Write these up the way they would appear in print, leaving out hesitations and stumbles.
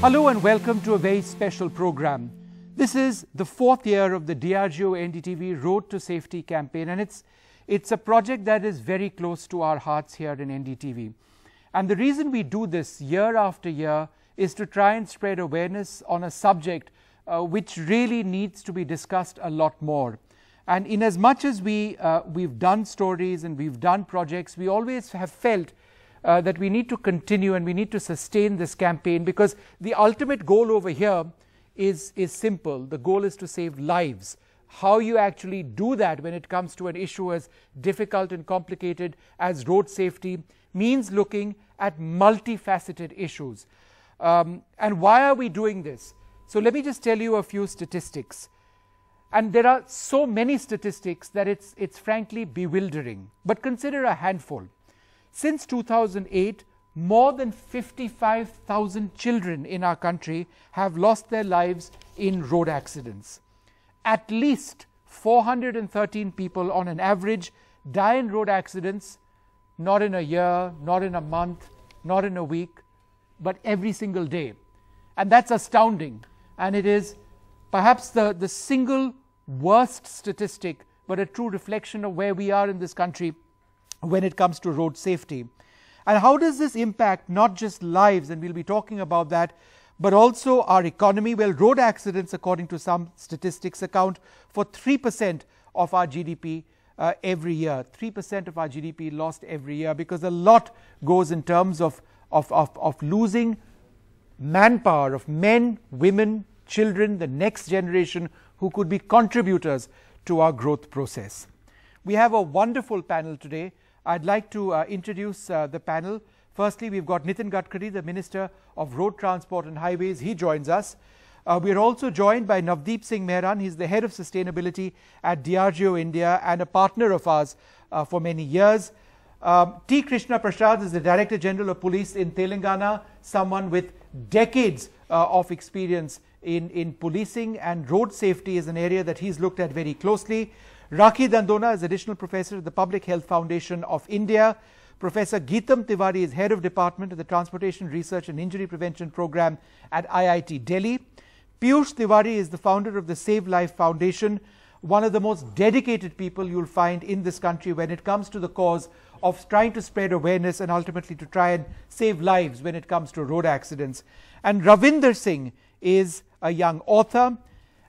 Hello and welcome to a very special program. This is the fourth year of the DRGO NDTV Road to Safety campaign, and it's a project that is very close to our hearts here in NDTV. And the reason we do this year after year is to try and spread awareness on a subject which really needs to be discussed a lot more. And in as much as we've done stories and we've done projects, we always have felt that we need to continue and we need to sustain this campaign, because the ultimate goal over here is simple. The goal is to save lives. How you actually do that when it comes to an issue as difficult and complicated as road safety means looking at multifaceted issues. And why are we doing this? So let me just tell you a few statistics. And there are so many statistics that it's frankly bewildering. But consider a handful. Since 2008, more than 55,000 children in our country have lost their lives in road accidents. At least 413 people on an average die in road accidents, not in a year, not in a month, not in a week, but every single day. And that's astounding. And it is perhaps the single worst statistic, but a true reflection of where we are in this country when it comes to road safety. And how does this impact not just lives, and we'll be talking about that, but also our economy? Well, road accidents, according to some statistics, account for 3% of our GDP every year. 3% of our GDP lost every year, because a lot goes in terms of losing manpower, of men, women, children, the next generation who could be contributors to our growth process. We have a wonderful panel today. I'd like to introduce the panel. Firstly, we've got Nitin Gadkari, the Minister of Road Transport and Highways. He joins us. We're also joined by Navdeep Singh Mehran. He's the Head of Sustainability at DRGO India and a partner of ours for many years. T. Krishna Prasad is the Director General of Police in Telangana, someone with decades of experience in policing, and road safety is an area that he's looked at very closely. Rakhi Dandona is Additional Professor at the Public Health Foundation of India. Professor Geetam Tiwari is Head of Department of the Transportation Research and Injury Prevention Program at IIT Delhi. Piyush Tiwari is the founder of the Save Life Foundation, one of the most dedicated people you'll find in this country when it comes to the cause of trying to spread awareness and ultimately to try and save lives when it comes to road accidents. And Ravinder Singh is a young author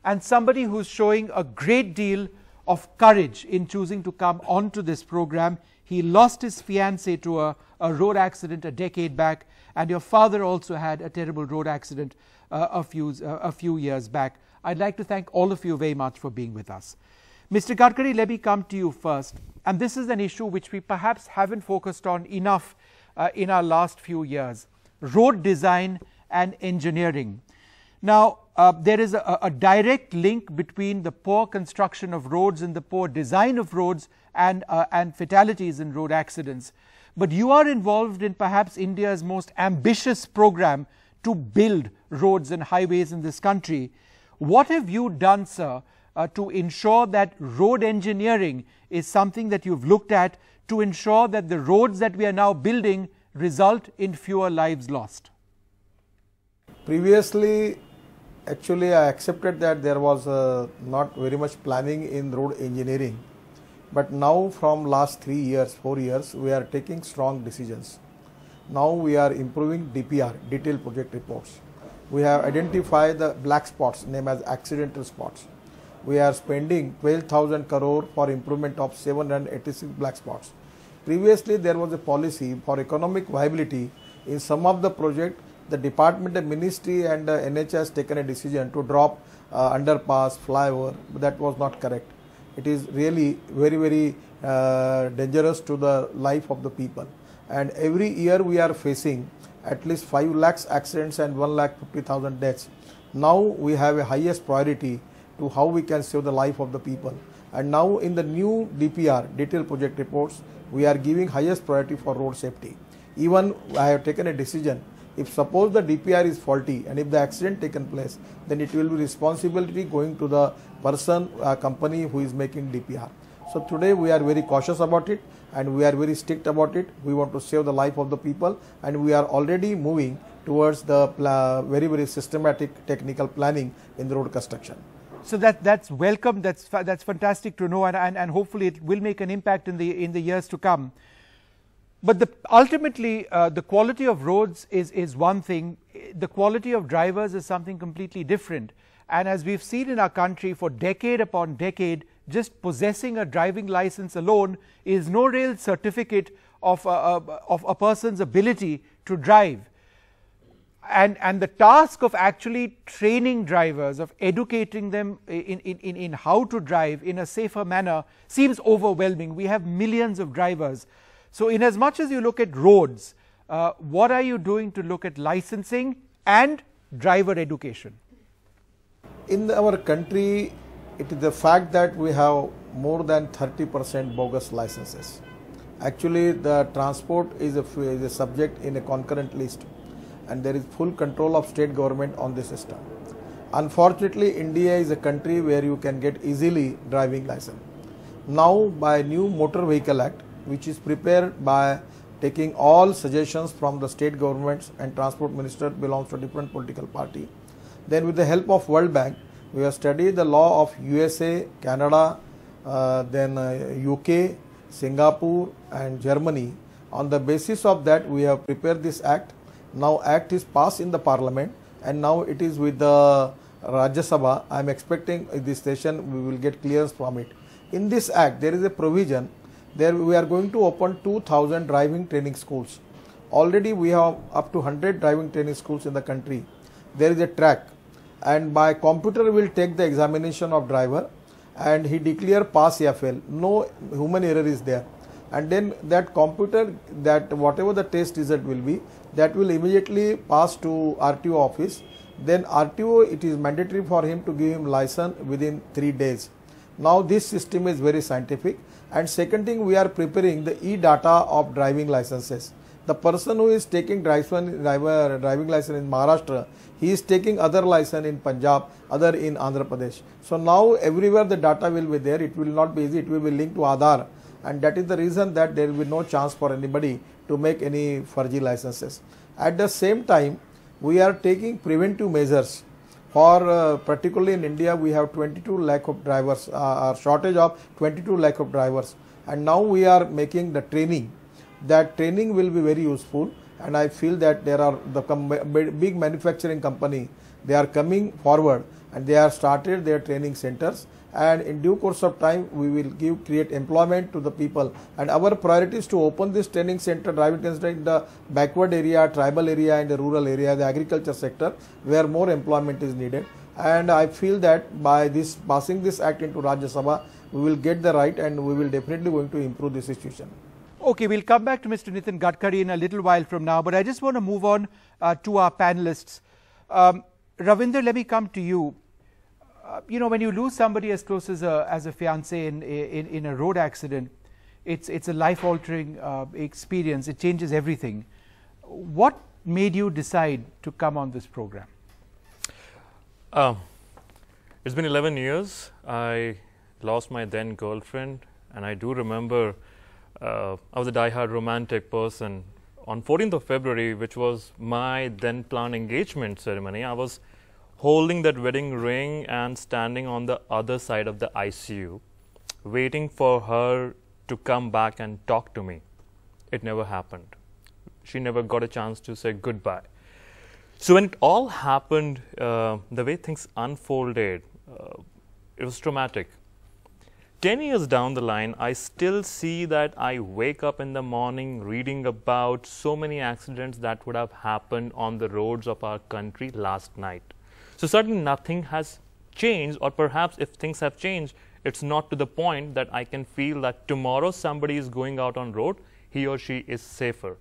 and somebody who's showing a great deal of courage in choosing to come onto this program. He lost his fiancée to a road accident a decade back, and your father also had a terrible road accident a few years back. I'd like to thank all of you very much for being with us. Mr. Gadkari, let me come to you first. And this is an issue which we perhaps haven't focused on enough in our last few years: road design and engineering. Now, there is a direct link between the poor construction of roads and the poor design of roads and fatalities in road accidents. But you are involved in perhaps India's most ambitious program to build roads and highways in this country. What have you done, sir, to ensure that road engineering is something that you've looked at to ensure that the roads that we are now building result in fewer lives lost? Previously, actually, I accepted that there was not very much planning in road engineering. But now from last 3 years, 4 years, we are taking strong decisions. Now we are improving DPR, detailed project reports. We have identified the black spots named as accidental spots. We are spending 12,000 crore for improvement of 786 black spots. Previously, there was a policy for economic viability. In some of the project, the department, the ministry and the NH has taken a decision to drop underpass, flyover, but that was not correct. It is really very, very dangerous to the life of the people. And every year we are facing at least 5 lakhs accidents and 1,50,000 deaths. Now we have a highest priority to how we can save the life of the people. And now in the new DPR, detailed project reports, we are giving highest priority for road safety. Even I have taken a decision. If suppose the DPR is faulty and if the accident taken place, then it will be responsibility going to the person, company who is making DPR. So today we are very cautious about it and we are very strict about it. We want to save the life of the people, and we are already moving towards the very systematic technical planning in the road construction. So that's welcome. That's fantastic to know, and hopefully it will make an impact in the years to come. But ultimately, the quality of roads is one thing. The quality of drivers is something completely different. And as we've seen in our country for decade upon decade, just possessing a driving license alone is no real certificate of a person's ability to drive. And the task of actually training drivers, of educating them in how to drive in a safer manner seems overwhelming. We have millions of drivers. So in as much as you look at roads, what are you doing to look at licensing and driver education? In our country, it is the fact that we have more than 30% bogus licenses. Actually, the transport is a subject in a concurrent list, and there is full control of state government on this system. Unfortunately, India is a country where you can get easily driving license. Now, by new Motor Vehicle Act, which is prepared by taking all suggestions from the state governments, and transport minister belongs to a different political party. Then with the help of World Bank, we have studied the law of USA, Canada, then UK, Singapore and Germany. On the basis of that, we have prepared this act. Now act is passed in the parliament, and now it is with the Rajya Sabha. I am expecting this session we will get clearance from it. In this act, there is a provision. There we are going to open 2,000 driving training schools. Already we have up to 100 driving training schools in the country. There is a track, and by computer will take the examination of driver, and he declare pass or fail. No human error is there. And then that computer, that whatever the test result will be, that will immediately pass to RTO office. Then RTO, it is mandatory for him to give him license within 3 days. Now this system is very scientific. And second thing, we are preparing the e-data of driving licenses. The person who is taking driving license in Maharashtra, he is taking other license in Punjab, other in Andhra Pradesh. So now everywhere the data will be there. It will not be easy. It will be linked to Aadhaar, and that is the reason that there will be no chance for anybody to make any furgy licenses. At the same time, we are taking preventive measures. For particularly in India, we have 22 lakh of drivers, shortage of 22 lakh of drivers, and now we are making the training. That training will be very useful, and I feel that there are the big manufacturing company, they are coming forward and they are started their training centers, and in due course of time we will create employment to the people. And our priority is to open this training center, driving training center in the backward area, tribal area, in the rural area, the agriculture sector where more employment is needed. And I feel that by this passing this act into Rajya Sabha, we will get the right, and we will definitely going to improve the situation. Okay, we'll come back to Mr. Nitin Gadkari in a little while from now, but I just want to move on to our panelists. Ravinder, let me come to you. You know, when you lose somebody as close as a fiancé in a road accident, it's a life-altering experience. It changes everything. What made you decide to come on this program? It's been 11 years. I lost my then girlfriend, and I do remember I was a die-hard romantic person. On 14th of February, which was my then planned engagement ceremony, I was holding that wedding ring and standing on the other side of the ICU, waiting for her to come back and talk to me. It never happened. She never got a chance to say goodbye. So when it all happened, the way things unfolded, it was traumatic. 10 years down the line, I still see that I wake up in the morning reading about so many accidents that would have happened on the roads of our country last night. So certainly nothing has changed, or perhaps if things have changed, it's not to the point that I can feel that tomorrow somebody is going out on road, he or she is safer.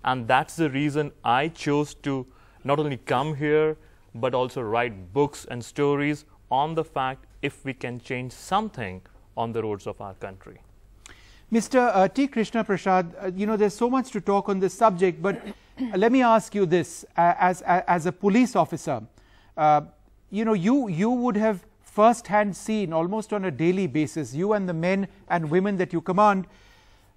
And that's the reason I chose to not only come here, but also write books and stories on the fact if we can change something on the roads of our country. Mr. T. Krishna Prasad, you know, there's so much to talk on this subject, but let me ask you this, as a police officer, you know, you would have first-hand seen almost on a daily basis, you and the men and women that you command,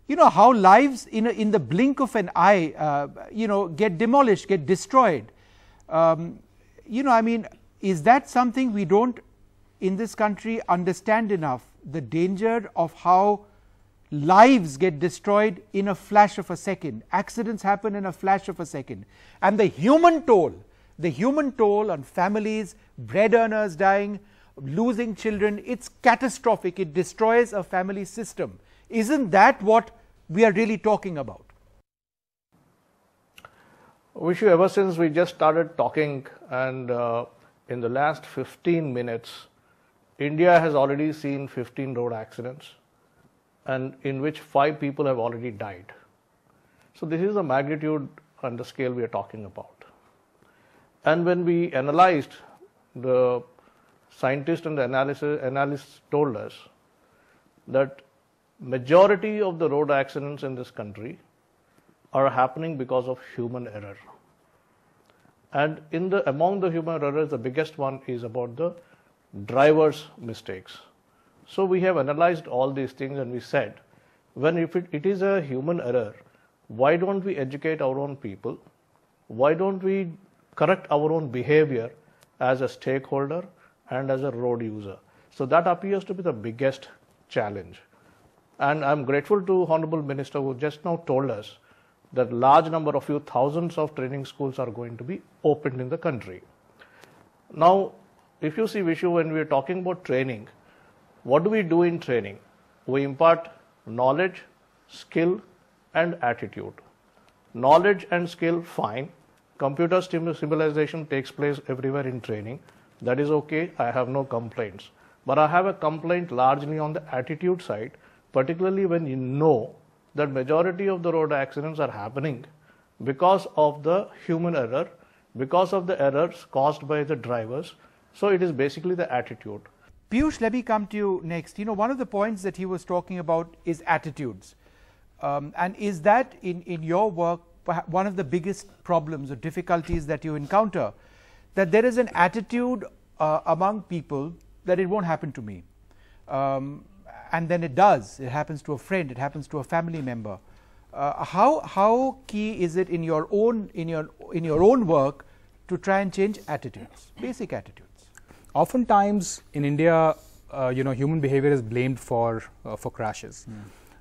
you know, how lives in the blink of an eye, you know, get demolished, get destroyed. You know, I mean, is that something we don't in this country understand enough, the danger of how lives get destroyed in a flash of a second, accidents happen in a flash of a second, and the human toll on families, bread earners dying, losing children, it's catastrophic. It destroys a family system. Isn't that what we are really talking about? Vishu, ever since we just started talking, and in the last 15 minutes, India has already seen 15 road accidents, and in which 5 people have already died. So this is the magnitude and the scale we are talking about. And when we analyzed, the scientists and the analysts told us that majority of the road accidents in this country are happening because of human error. And among the human errors, the biggest one is about the driver's mistakes. So we have analyzed all these things, and we said, if it is a human error, why don't we educate our own people? Why don't we correct our own behavior as a stakeholder and as a road user? So that appears to be the biggest challenge. And I'm grateful to Honorable Minister who just now told us that large number of few thousands of training schools are going to be opened in the country. Now, if you see, Vishu, when we're talking about training, what do we do in training? We impart knowledge, skill, and attitude. Knowledge and skill, fine. Computer stimulation takes place everywhere in training. That is okay, I have no complaints. But I have a complaint largely on the attitude side, particularly when you know that majority of the road accidents are happening because of the human error, because of the errors caused by the drivers. So it is basically the attitude. Piyush, let me come to you next. You know, one of the points that he was talking about is attitudes. And is that in your work one of the biggest problems or difficulties that you encounter, that there is an attitude among people that it won't happen to me, and then it does. It happens to a friend, it happens to a family member. How key is it in your own work to try and change attitudes, basic attitudes? Oftentimes in India, you know, human behavior is blamed for crashes.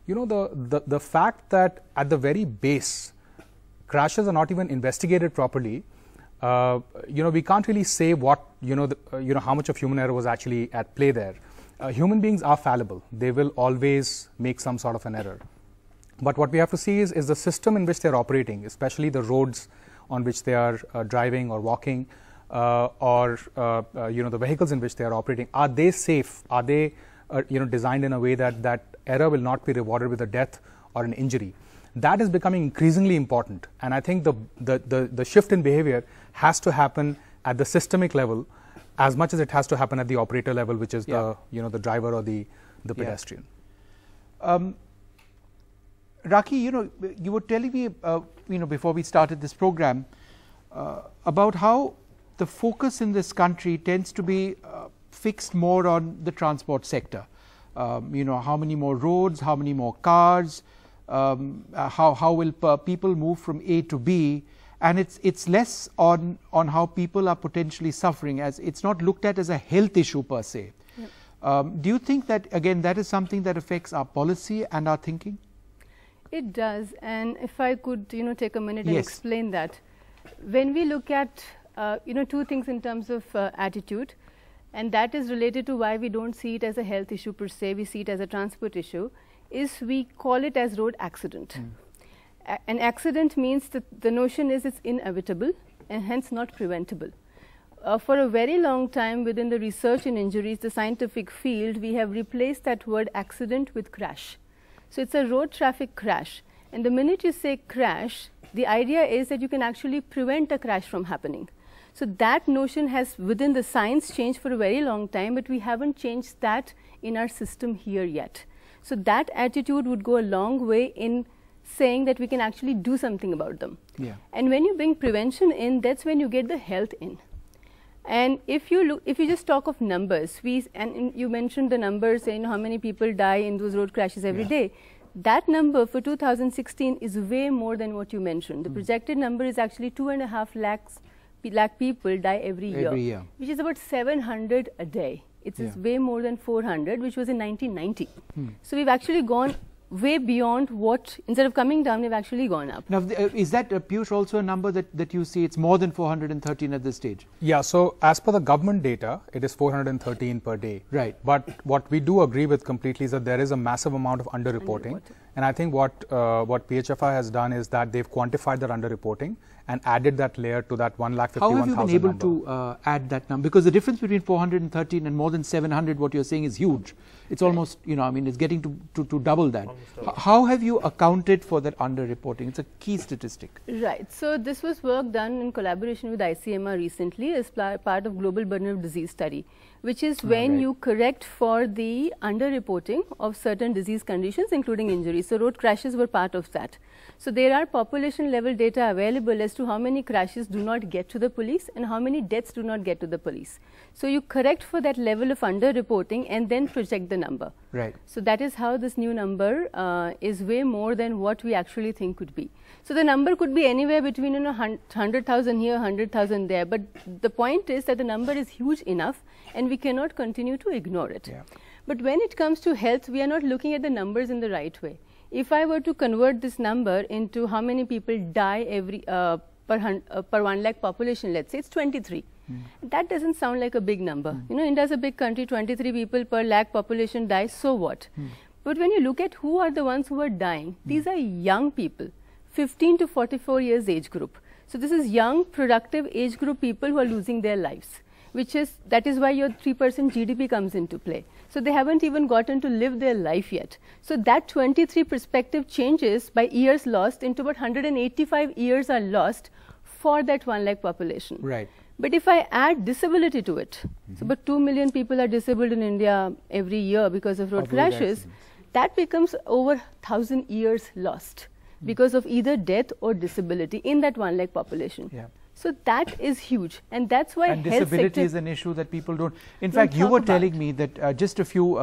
You know, the fact that at the very base, crashes are not even investigated properly. You know, we can't really say what, how much of human error was actually at play there. Human beings are fallible. They will always make some sort of an error. But what we have to see is the system in which they're operating, especially the roads on which they are driving or walking, or the vehicles in which they are operating. Are they safe? Are they designed in a way that error will not be rewarded with a death or an injury? That is becoming increasingly important, and I think the shift in behavior has to happen at the systemic level as much as it has to happen at the operator level, which is the driver or the pedestrian. Raki, you were telling me before we started this program about how the focus in this country tends to be fixed more on the transport sector. How many more roads, how many more cars, how will people move from A to B, and it's less on how people are potentially suffering, as it's not looked at as a health issue per se. Do you think that again that is something that affects our policy and our thinking? It does, and if I could take a minute and explain that. When we look at two things in terms of attitude, and that is related to why we don't see it as a health issue per se, we see it as a transport issue, is we call it as road accident. An accident means that the notion is it's inevitable and hence not preventable. For a very long time within the research in injuries, the scientific field, we have replaced that word accident with crash. So it's a road traffic crash, and the minute you say crash, the idea is that you can actually prevent a crash from happening. So that notion has within the science changed for a very long time, but we haven't changed that in our system here yet. So that attitude would go a long way in saying that we can actually do something about them. And when you bring prevention in, that's when you get the health in. And if you just talk of numbers, and you mentioned the numbers, saying how many people die in those road crashes every day. That number for 2016 is way more than what you mentioned. The projected number is actually 2.5 lakh people die every year, which is about 700 a day. It is way more than 400, which was in 1990. So we've actually gone way beyond what, instead of coming down, we've actually gone up. Now, is that, Piyush, also a number that you see? It's more than 413 at this stage? Yeah, so as per the government data, it is 413 per day. Right. But what we do agree with completely is that there is a massive amount of underreporting. And I think what PHFI has done is that they've quantified that underreporting and added that layer to that 1,51,000 How have you been able number. to add that number? Because the difference between 413 and more than 700, what you're saying, is huge. It's almost, I mean, it's getting to double that. How have you accounted for that underreporting? It's a key statistic. Right. So this was work done in collaboration with ICMR recently as part of Global Burden of Disease study, which is when you correct for the underreporting of certain disease conditions, including injuries. So road crashes were part of that. So there are population level data available as to how many crashes do not get to the police and how many deaths do not get to the police. So you correct for that level of underreporting and then project the number. Right. So that is how this new number is way more than what we actually think could be. So the number could be anywhere between 100,000 here, 100,000 there. But the point is that the number is huge enough and we cannot continue to ignore it. Yeah. But when it comes to health, we are not looking at the numbers in the right way. If I were to convert this number into how many people die every per 1 lakh population, let's say it's 23. That doesn't sound like a big number. India is a big country, 23 people per lakh population die, so what? But when you look at who are the ones who are dying, these are young people, 15 to 44 years age group. So this is young, productive age group people who are losing their lives. That is why your 3% GDP comes into play. So they haven't even gotten to live their life yet. So that 23 perspective changes by years lost into about 185 years are lost for that 1 lakh population. Right. But if I add disability to it, so about 2 million people are disabled in India every year because of road crashes, that becomes over 1,000 years lost because of either death or disability in that 1 lakh population. Yeah. So that is huge, and that's why and health disability is an issue that people don't. In fact, you were telling me that just a few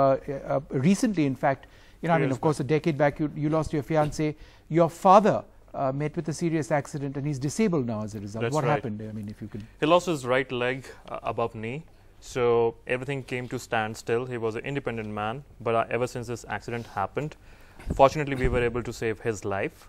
recently, in fact, I mean, of course, a decade back, you lost your fiance. Your father met with a serious accident, and he's disabled now as a result. That's what right. happened? I mean, if you could. He lost his right leg above knee, so everything came to standstill. He was an independent man, but ever since this accident happened, fortunately, we were able to save his life,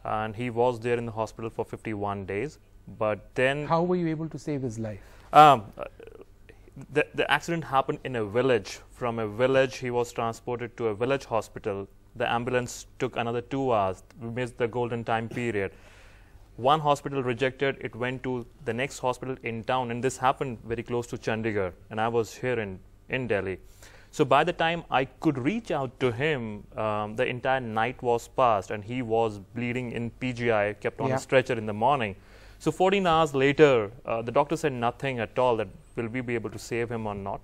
and he was there in the hospital for 51 days. But then, how were you able to save his life? The accident happened in a village. From a village, he was transported to a village hospital. The ambulance took another 2 hours. We missed the golden time period. One hospital rejected. It went to the next hospital in town, and this happened very close to Chandigarh. And I was here in Delhi. So by the time I could reach out to him, the entire night was past, and he was bleeding in PGI, kept on a stretcher in the morning. So 14 hours later, the doctor said nothing at all, that will we be able to save him or not.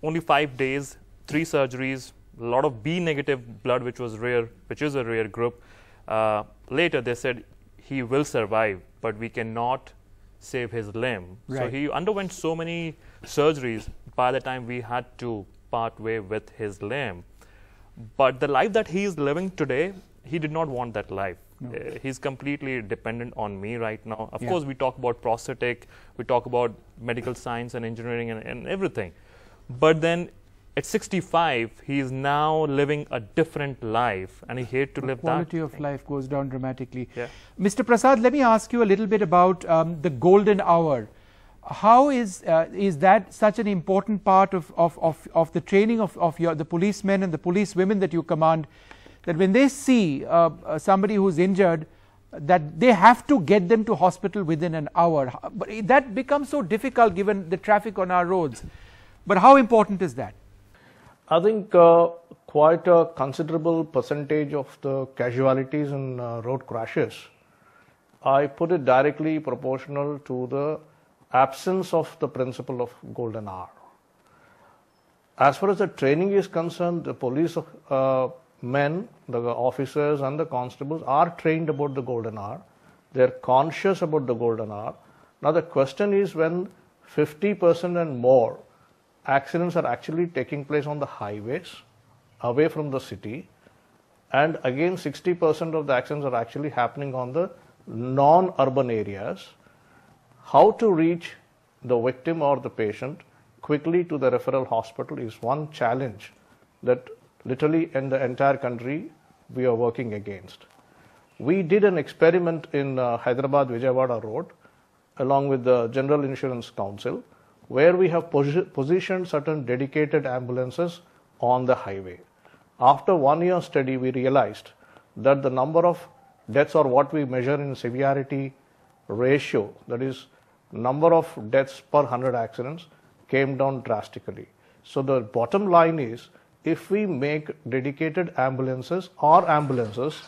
Only 5 days, 3 surgeries, a lot of B negative blood, which was rare, which is a rare group. Later they said he will survive, but we cannot save his limb. Right. So he underwent so many surgeries. By the time we had to part way with his limb. But the life that he is living today, he did not want that life. No. He's completely dependent on me right now. Of course, we talk about prosthetic, we talk about medical science and engineering and everything. But then at 65, he is now living a different life, and he hates to live that. Quality of life goes down dramatically. Yeah. Mr. Prasad, let me ask you a little bit about the golden hour. How is that such an important part of the training of the policemen and the policewomen that you command, that when they see somebody who's injured, that they have to get them to hospital within an hour? But that becomes so difficult given the traffic on our roads. But how important is that? I think quite a considerable percentage of the casualties in road crashes, I put it directly proportional to the absence of the principle of golden hour. As far as the training is concerned, the police men, the officers and the constables are trained about the golden hour. They are conscious about the golden hour. Now the question is, when 50% and more accidents are actually taking place on the highways, away from the city, and again 60% of the accidents are actually happening on the non-urban areas. How to reach the victim or the patient quickly to the referral hospital is one challenge that literally in the entire country we are working against. We did an experiment in Hyderabad-Vijayawada Road along with the General Insurance Council, where we have positioned certain dedicated ambulances on the highway. After 1 year study, we realized that the number of deaths, or what we measure in severity ratio, that is number of deaths per 100 accidents, came down drastically. So the bottom line is, if we make dedicated ambulances or ambulances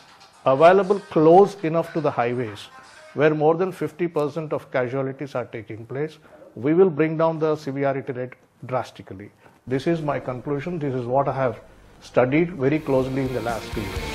available close enough to the highways, where more than 50% of casualties are taking place, we will bring down the severity rate drastically. This is my conclusion. This is what I have studied very closely in the last 2 years.